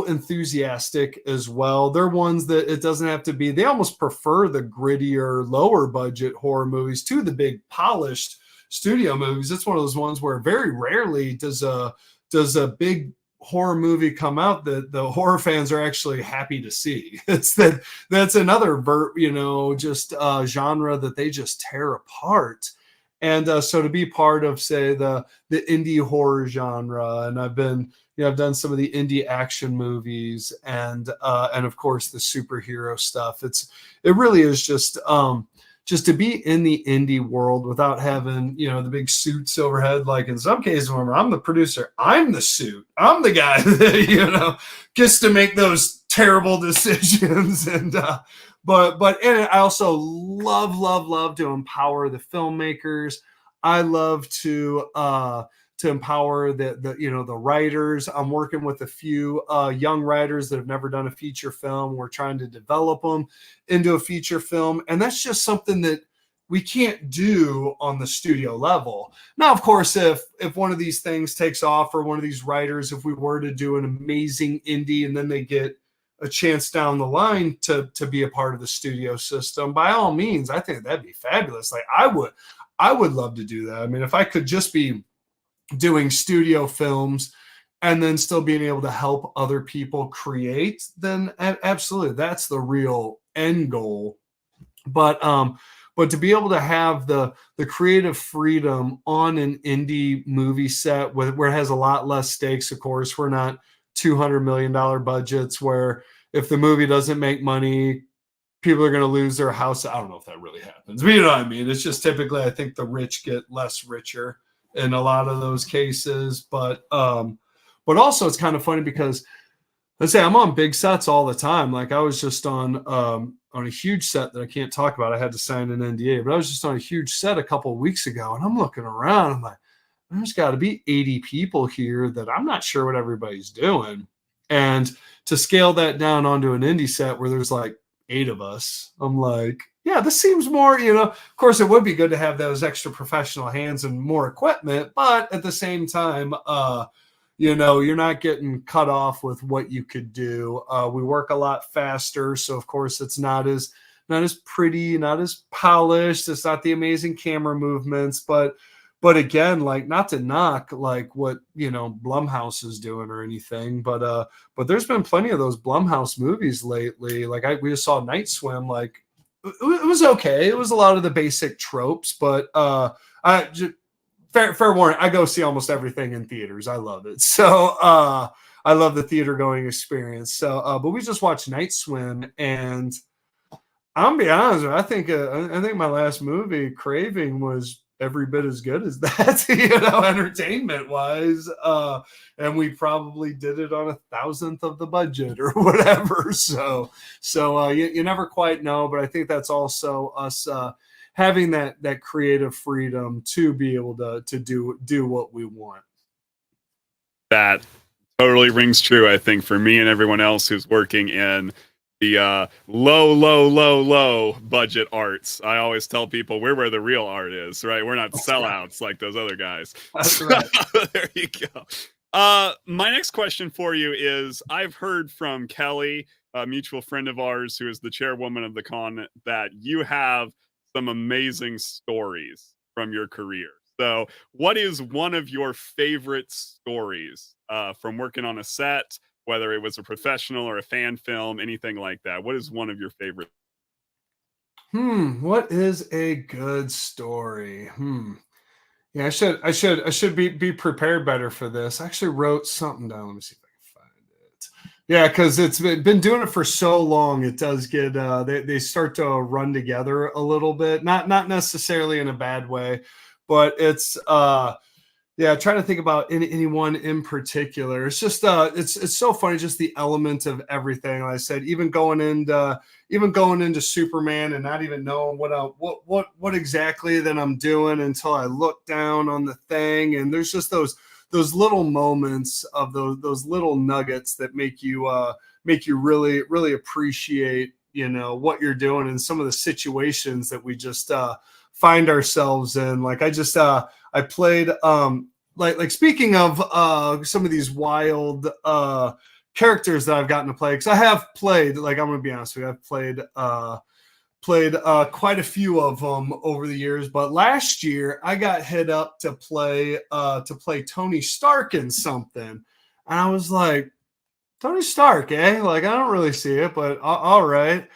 C: enthusiastic as well. They're ones that it doesn't have to be. They almost prefer the grittier, lower budget horror movies to the big polished studio movies. It's one of those ones where very rarely does a big horror movie come out that the horror fans are actually happy to see. That's another just genre that they just tear apart. And so to be part of, say, the indie horror genre, and I've done some of the indie action movies, and of course the superhero stuff. It really is just to be in the indie world without having, the big suits overhead. Like in some cases, when I'm the producer, I'm the suit. I'm the guy that, gets to make those terrible decisions. And, but I also love to empower the filmmakers. I love to empower the writers. I'm working with a few young writers that have never done a feature film. We're trying to develop them into a feature film. And that's just something that we can't do on the studio level. Now, of course, if one of these things takes off, or one of these writers, if we were to do an amazing indie and then they get a chance down the line to be a part of the studio system, by all means, I think that'd be fabulous. Like I would love to do that. I mean, if I could just be doing studio films and then still being able to help other people create, then absolutely, that's the real end goal. But to be able to have the creative freedom on an indie movie set where it has a lot less stakes, of course, we're not $200 million budgets where if the movie doesn't make money, people are going to lose their house. I don't know if that really happens, but you know what I mean? It's just typically, I think the rich get less richer in a lot of those cases. But also it's kind of funny because, let's say, I'm on big sets all the time. Like I was just on a huge set that I can't talk about. I had to sign an NDA, but I was just on a huge set a couple of weeks ago, and I'm looking around. I'm like, there's got to be 80 people here that I'm not sure what everybody's doing. And to scale that down onto an indie set where there's like 8 of us, I'm like, yeah, this seems more, of course it would be good to have those extra professional hands and more equipment, but at the same time, you're not getting cut off with what you could do. We work a lot faster. So of course it's not as pretty, not as polished. It's not the amazing camera movements, but again, like, not to knock like what, Blumhouse is doing or anything, but there's been plenty of those Blumhouse movies lately. Like we just saw Night Swim. Like it was okay. It was a lot of the basic tropes, but fair warning, I go see almost everything in theaters. I love it. So I love the theater going experience. So but we just watched Night Swim, and I'm gonna be honest with you, I think my last movie, Craving, was every bit as good as that, entertainment wise. And we probably did it on 1,000th of the budget or whatever. So you never quite know, but I think that's also us having that creative freedom to be able to do what we want.
B: That totally rings true, I think, for me and everyone else who's working in the low budget arts. I always tell people we're where the real art is, right? We're not sellouts like those other guys.
C: That's right.
B: There you go. My next question for you is, I've heard from Kelly, a mutual friend of ours who is the chairwoman of the con, that you have some amazing stories from your career. So what is one of your favorite stories from working on a set, whether it was a professional or a fan film, anything like that? What is one of your favorite?
C: What is a good story? Yeah, I should be prepared better for this. I actually wrote something down. Let me see if I can find it. Yeah, because it's been doing it for so long, it does get they start to run together a little bit. Not necessarily in a bad way, but it's trying to think about anyone in particular. It's just it's so funny, just the element of everything. Like I said, even going into Superman and not even knowing what exactly that I'm doing until I look down on the thing, and there's just those little moments of those little nuggets that make you really appreciate what you're doing and some of the situations that we just find ourselves in. Like I played like speaking of some of these wild characters that I've gotten to play, because I have played, like, I'm gonna be honest with you, I've played quite a few of them over the years. But last year I got hit up to play Tony Stark in something, and I was like, Tony Stark, eh? Like, I don't really see it, but all right.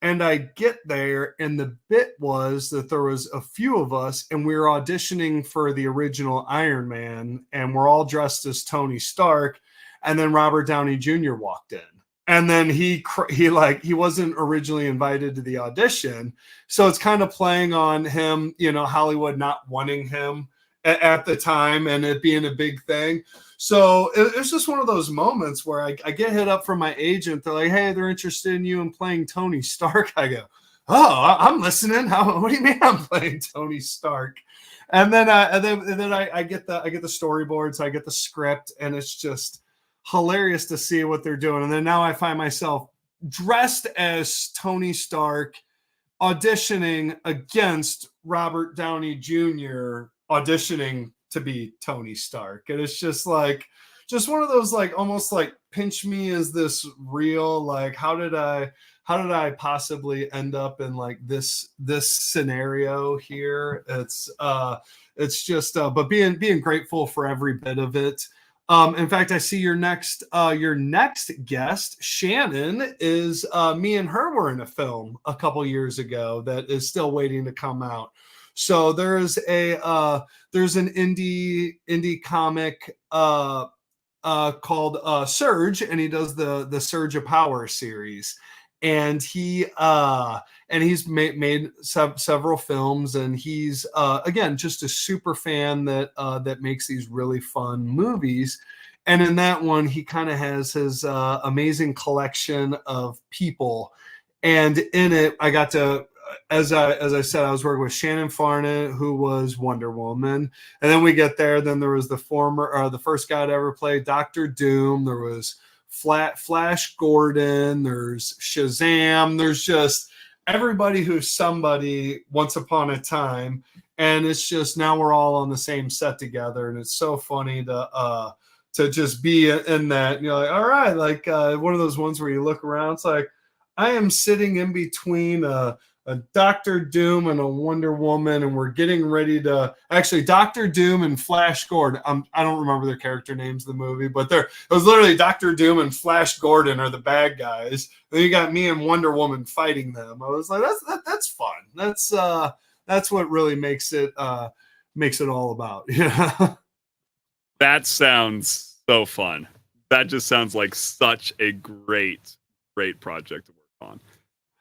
C: And I get there, and the bit was that there was a few of us, and we were auditioning for the original Iron Man, and we're all dressed as Tony Stark. And then Robert Downey Jr. walked in, and then he wasn't originally invited to the audition, so it's kind of playing on him, Hollywood not wanting him at the time, and it being a big thing. So it's just one of those moments where I get hit up from my agent. They're like, hey, they're interested in you and playing Tony Stark. I go, oh, I'm listening. What do you mean I'm playing Tony Stark? And then I get the storyboards, I get the script, and it's just hilarious to see what they're doing. And then now I find myself dressed as Tony Stark, auditioning against Robert Downey Jr., auditioning to be Tony Stark. And it's just one of those, like, almost like, pinch me, is this real? Like, how did I possibly end up in like this scenario here? It's just but being grateful for every bit of it. In fact, I see your next guest, Shannon, is me and her were in a film a couple years ago that is still waiting to come out. So there's an indie comic called Surge, and he does the Surge of Power series, and he's made several films, and he's again just a super fan that makes these really fun movies. And in that one, he kind of has his amazing collection of people, and in it, I got to. As I said, I was working with Shannon Farnett, who was Wonder Woman, and then we get there. Then there was the first guy to ever play Doctor Doom. There was Flash Gordon. There's Shazam. There's just everybody who's somebody once upon a time, and it's just now we're all on the same set together, and it's so funny to just be in that. You're like, all right, like one of those ones where you look around. It's like I am sitting in between a Doctor Doom and a Wonder Woman, and we're getting ready to actually Doctor Doom and Flash Gordon. I don't remember their character names in the movie, but it was literally Doctor Doom and Flash Gordon are the bad guys. Then you got me and Wonder Woman fighting them. I was like, that's fun. That's what really makes it all about. Yeah.
B: That sounds so fun. That just sounds like such a great project to work on.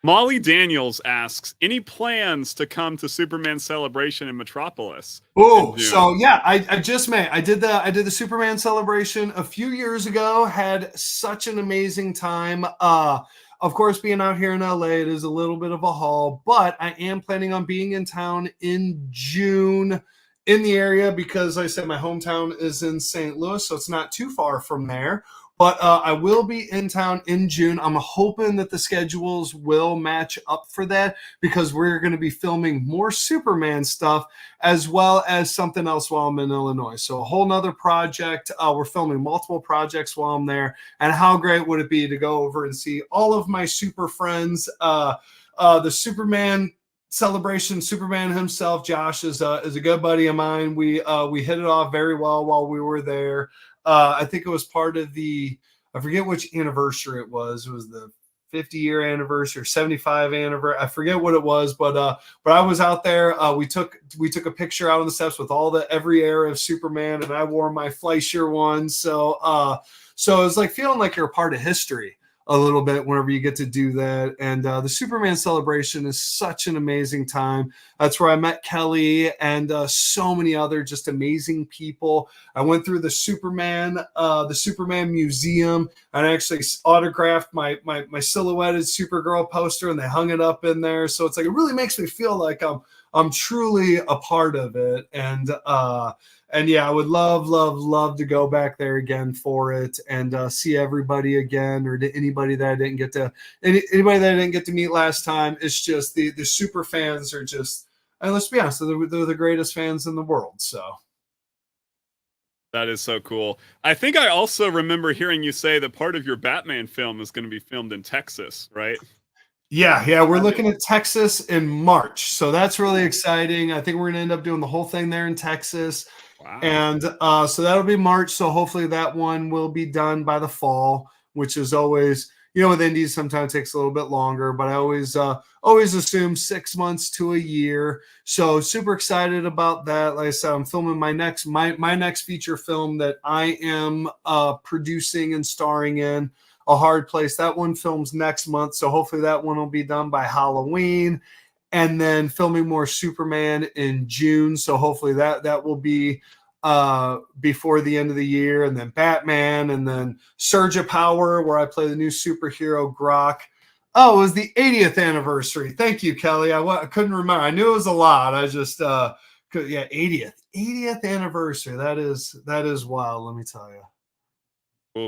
B: Molly Daniels asks, any plans to come to Superman Celebration in Metropolis?
C: Oh, so yeah, I did the Superman Celebration a few years ago, had such an amazing time. Of course, being out here in LA, it is a little bit of a haul, but I am planning on being in town in June in the area, because like I said, my hometown is in St. Louis, so it's not too far from there. But I will be in town in June. I'm hoping that the schedules will match up for that, because we're going to be filming more Superman stuff as well as something else while I'm in Illinois. So a whole nother project. We're filming multiple projects while I'm there. And how great would it be to go over and see all of my super friends, the Superman Celebration, Superman himself. Josh is a good buddy of mine. We hit it off very well while we were there. I think it was part of I forget which anniversary it was. It was the 50-year anniversary or 75 anniversary. I forget what it was, but I was out there. We took a picture out on the steps with every era of Superman, and I wore my Fleischer one. So it was like feeling like you're a part of history a little bit whenever you get to do that. And the Superman Celebration is such an amazing time. That's where I met Kelly and so many other just amazing people. I went through the Superman Museum, and I actually autographed my silhouetted Supergirl poster, and they hung it up in there. So it's like, it really makes me feel like I'm I'm truly a part of it. And yeah, I would love to go back there again for it and see everybody again, or anybody that I didn't get to anybody that I didn't get to meet last time. It's just the super fans are just, and let's be honest, they're the greatest fans in the world. So
B: That is so cool. I think I also remember hearing you say that part of your Batman film is going to be filmed in Texas, right?
C: yeah, we're looking at Texas in March, so that's really exciting. I think we're gonna end up doing the whole thing there in Texas.
B: Wow.
C: And so that'll be March. So hopefully that one will be done by the fall, which is always, with indies sometimes takes a little bit longer, but I always assume 6 months to a year. So super excited about that. Like I said, I'm filming my next feature film that I am producing and starring in, A Hard Place. That one films next month. So hopefully that one will be done by Halloween. And then filming more Superman in June. So hopefully that will be before the end of the year. And then Batman, and then Surge of Power, where I play the new superhero Grok. Oh, it was the 80th anniversary. Thank you, Kelly. I couldn't remember. I knew it was a lot. I just yeah, 80th anniversary. That is wild, let me tell you.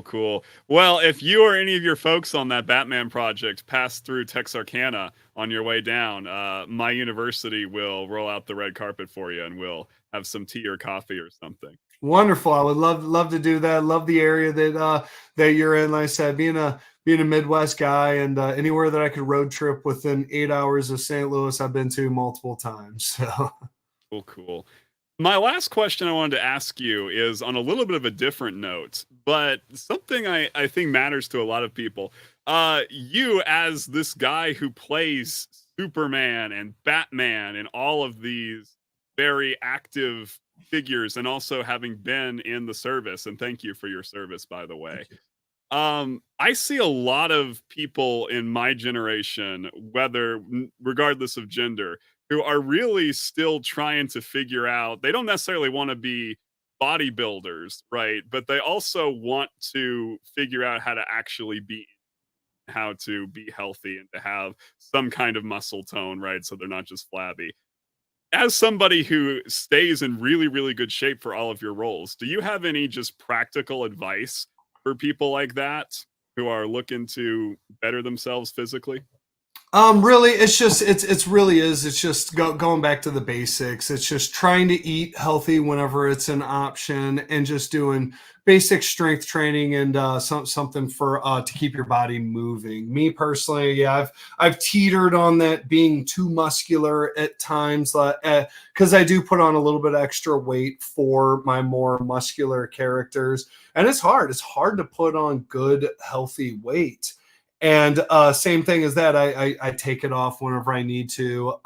B: Cool. Well, if you or any of your folks on that Batman project pass through Texarkana on your way down, my university will roll out the red carpet for you, and we'll have some tea or coffee or something.
C: Wonderful. I would love to do that. Love the area that you're in. Like I said, being a Midwest guy, and anywhere that I could road trip within 8 hours of St. Louis, I've been to multiple times. So
B: Cool. My last question I wanted to ask you is on a little bit of a different note, but something I think matters to a lot of people. You, as this guy who plays Superman and Batman and all of these very active figures, and also having been in the service, and thank you for your service, by the way. I see a lot of people in my generation, regardless of gender, who are really still trying to figure out, they don't necessarily want to be bodybuilders, right? But they also want to figure out how to be healthy and to have some kind of muscle tone, right? So they're not just flabby. As somebody who stays in really, really good shape for all of your roles, do you have any just practical advice for people like that who are looking to better themselves physically?
C: Really, it's just going back to the basics. It's just trying to eat healthy whenever it's an option, and just doing basic strength training and something for to keep your body moving. Me personally, yeah, I've teetered on that being too muscular at times, because I do put on a little bit extra weight for my more muscular characters, and it's hard. It's hard to put on good healthy weight. And same thing as that, I take it off whenever I need to.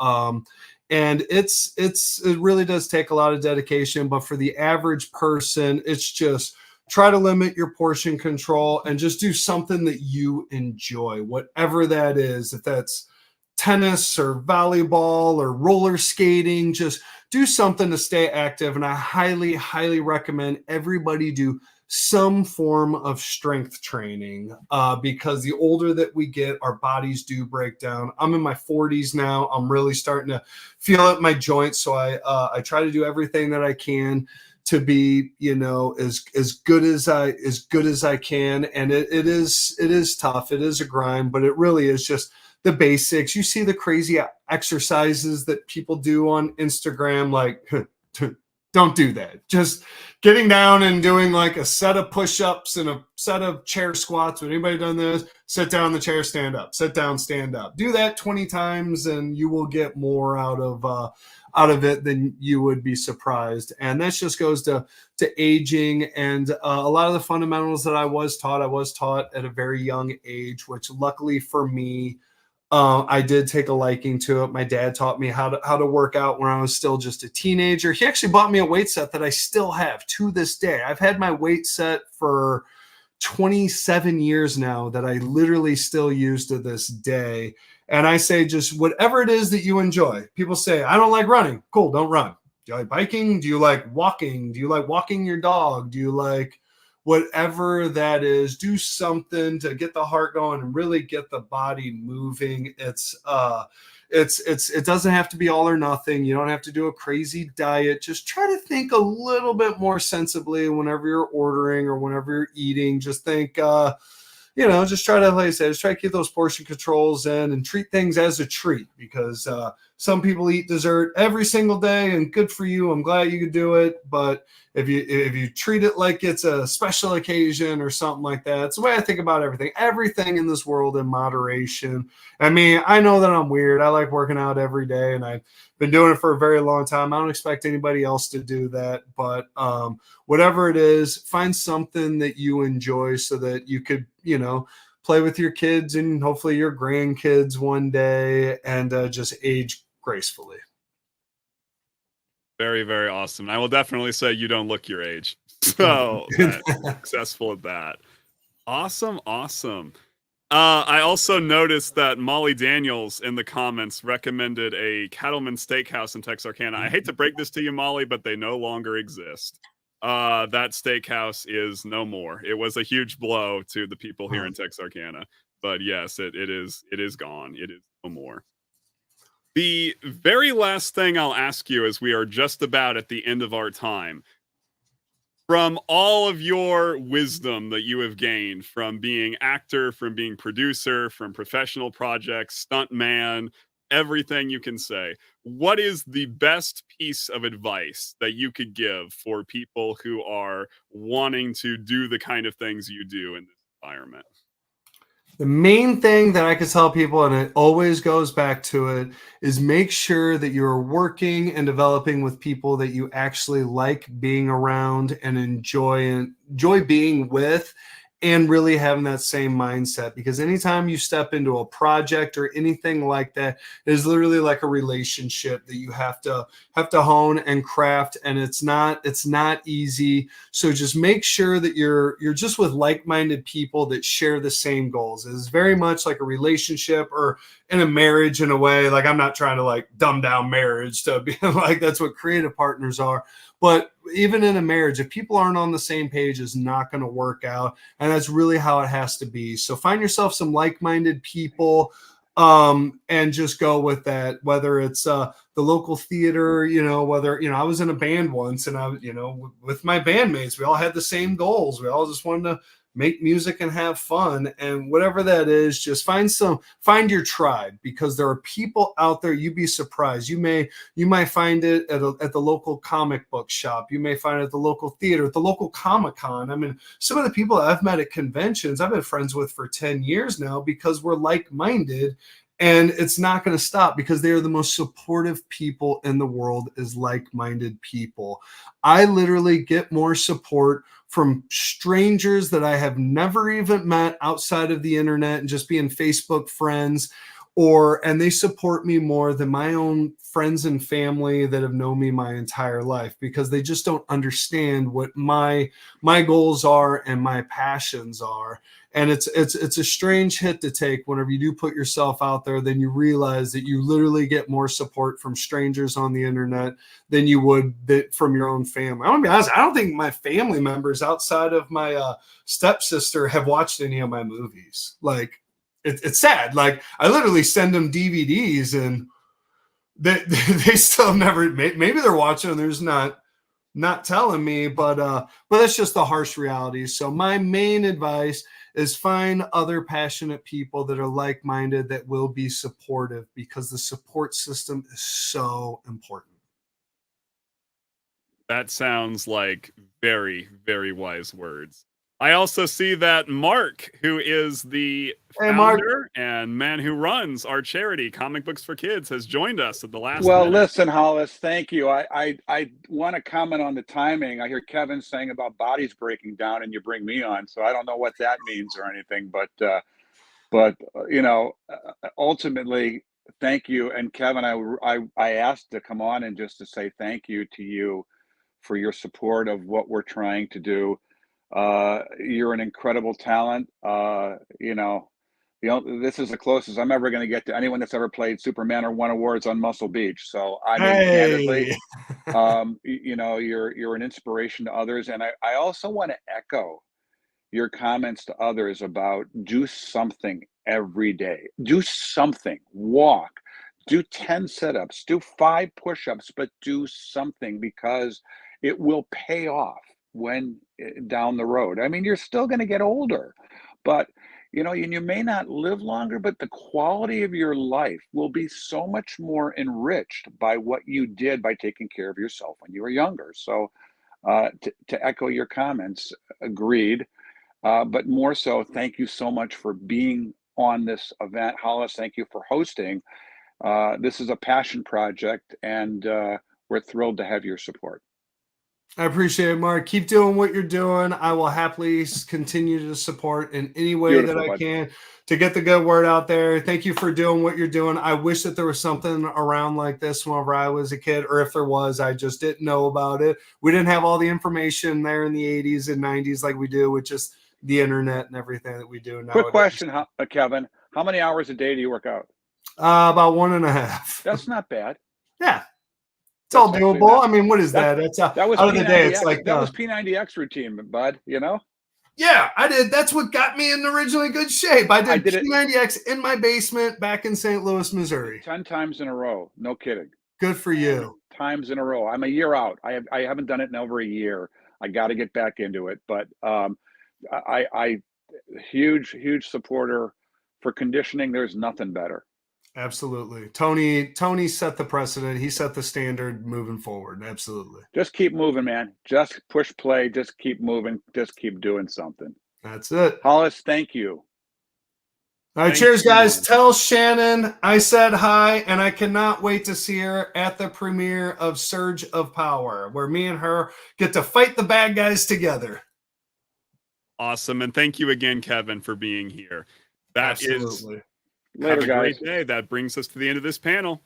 C: And it really does take a lot of dedication. But for the average person, it's just try to limit your portion control and just do something that you enjoy, whatever that is. If that's tennis or volleyball or roller skating, just do something to stay active. And I highly recommend everybody do some form of strength training, because the older that we get, our bodies do break down. I'm in my 40s now. I'm really starting to feel it in my joints. So I try to do everything that I can to be, as good as I can. And it is tough. It is a grind, but it really is just the basics. You see the crazy exercises that people do on Instagram, like, don't do that. Just getting down and doing like a set of push-ups and a set of chair squats. When anybody done this, sit down in the chair, stand up, sit down, stand up. Do that 20 times and you will get more out of it than you would be surprised. And that just goes to aging and a lot of the fundamentals that I was taught at a very young age, which luckily for me, I did take a liking to it. My dad taught me how to work out when I was still just a teenager. He actually bought me a weight set that I still have to this day. I've had my weight set for 27 years now that I literally still use to this day. And I say, just whatever it is that you enjoy. People say, I don't like running. Cool, don't run. Do you like biking? Do you like walking? Do you like walking your dog? Do you like whatever that is, do something to get the heart going and really get the body moving. It doesn't have to be all or nothing. You don't have to do a crazy diet. Just try to think a little bit more sensibly whenever you're ordering or whenever you're eating. Just think, just try to, like I said, just try to keep those portion controls in and treat things as a treat, because some people eat dessert every single day, and good for you. I'm glad you could do it. But if you treat it like it's a special occasion or something like that, it's the way I think about everything in this world in moderation. I mean, I know that I'm weird. I like working out every day, and I've been doing it for a very long time. I don't expect anybody else to do that, but whatever it is, find something that you enjoy so that you could, play with your kids and hopefully your grandkids one day, and just age gracefully.
B: Very, very awesome. I will definitely say you don't look your age. So successful at that. Awesome. I also noticed that Molly Daniels in the comments recommended a Cattleman Steakhouse in Texarkana. I hate to break this to you, Molly, but they no longer exist. That steakhouse is no more. It was a huge blow to the people here in Texarkana. But yes, it is gone. It is no more. The very last thing I'll ask you, as we are just about at the end of our time, from all of your wisdom that you have gained from being actor, from being producer, from professional projects, stuntman, everything you can say, what is the best piece of advice that you could give for people who are wanting to do the kind of things you do in this environment?
C: The main thing that I could tell people, and it always goes back to it, is make sure that you're working and developing with people that you actually like being around and enjoy being with, and really having that same mindset. Because anytime you step into a project or anything like that, it is literally like a relationship that you have to hone and craft, and it's not easy. So just make sure that you're just with like-minded people that share the same goals. It's very much like a relationship, or in a marriage in a way. Like, I'm not trying to like dumb down marriage to be like that's what creative partners are. But even in a marriage, if people aren't on the same page, it's not going to work out. And that's really how it has to be. So find yourself some like-minded people, and just go with that. Whether it's the local theater, I was in a band once, and with my bandmates, we all had the same goals. We all just wanted to make music and have fun, and whatever that is, just find your tribe, because there are people out there. You'd be surprised. You might find it at the local comic book shop. You may find it at the local theater, at the local Comic-Con. I mean, some of the people that I've met at conventions, I've been friends with for 10 years now, because we're like-minded. And it's not going to stop, because they are the most supportive people in the world, is like-minded people. I literally get more support from strangers that I have never even met outside of the internet and just being Facebook friends, and they support me more than my own friends and family that have known me my entire life, because they just don't understand what my goals are and my passions are. And it's a strange hit to take whenever you do put yourself out there. Then you realize that you literally get more support from strangers on the internet than you would from your own family. I'm gonna be honest, I don't think my family members outside of my stepsister have watched any of my movies. Like, it's sad. Like, I literally send them DVDs, and they still never. Maybe they're watching and they're just not telling me. But that's just the harsh reality. So my main advice is find other passionate people that are like-minded, that will be supportive, because the support system is so important.
B: That sounds like very, very wise words. I also see that Mark, who is the founder and man who runs our charity, Comic Books for Kids, has joined us at the last minute.
D: Listen, Hollis, thank you. I want to comment on the timing. I hear Kevin saying about bodies breaking down, and you bring me on, so I don't know what that means or anything, but ultimately, thank you. And Kevin, I asked to come on and just to say thank you to you for your support of what we're trying to do. You're an incredible talent. This is the closest I'm ever going to get to anyone that's ever played Superman or won awards on Muscle Beach. So I mean, candidly, you're an inspiration to others. And I also want to echo your comments to others about do something every day. Do something. Walk. Do 10 sit-ups. Do 5 push-ups, but do something because it will pay off when down the road. I mean, you're still going to get older, but you know, and you may not live longer, but the quality of your life will be so much more enriched by what you did by taking care of yourself when you were younger. So, to echo your comments, agreed. But more so, thank you so much for being on this event. Hollis, thank you for hosting. This is a passion project, and we're thrilled to have your support.
C: I appreciate it, Mark. Keep doing what you're doing. I will happily continue to support in any way
D: Beautiful,
C: that I
D: bud.
C: can to get the good word out there. Thank you for doing what you're doing. I wish that there was something around like this whenever I was a kid, or if there was, I just didn't know about it. We didn't have all the information there in the 80s and 90s like we do with just the internet and everything that we do now.
D: Quick question, Kevin. How many hours a day do you work out?
C: About 1.5.
D: That's not bad.
C: Yeah. It's
D: That's
C: all
D: actually
C: doable.
D: not-
C: I mean, what is that? That's
D: That was
C: out of the day.
D: P90X.
C: It's like
D: that was P90X routine, bud. You know.
C: Yeah, I did. That's what got me in originally good shape. I did
D: it
C: P90X in my basement back in St. Louis, Missouri.
D: 10 times in a row. No kidding.
C: Good for you.
D: Times in a row. I'm a year out. I haven't done it in over a year. I got to get back into it. But I huge supporter for conditioning. There's nothing better.
C: Absolutely. Tony set the precedent. He set the standard moving forward. Absolutely.
D: Just keep moving, man. Just push play. Just keep moving. Just keep doing something.
C: That's it.
D: Hollis, thank you.
C: All right, cheers, guys. Tell Shannon I said hi, and I cannot wait to see her at the premiere of Surge of Power, where me and her get to fight the bad guys together.
B: Awesome. And thank you again, Kevin, for being here. That
C: Absolutely.
B: is
D: Later,
B: have a
D: guys.
B: great day. That brings us to the end of this panel.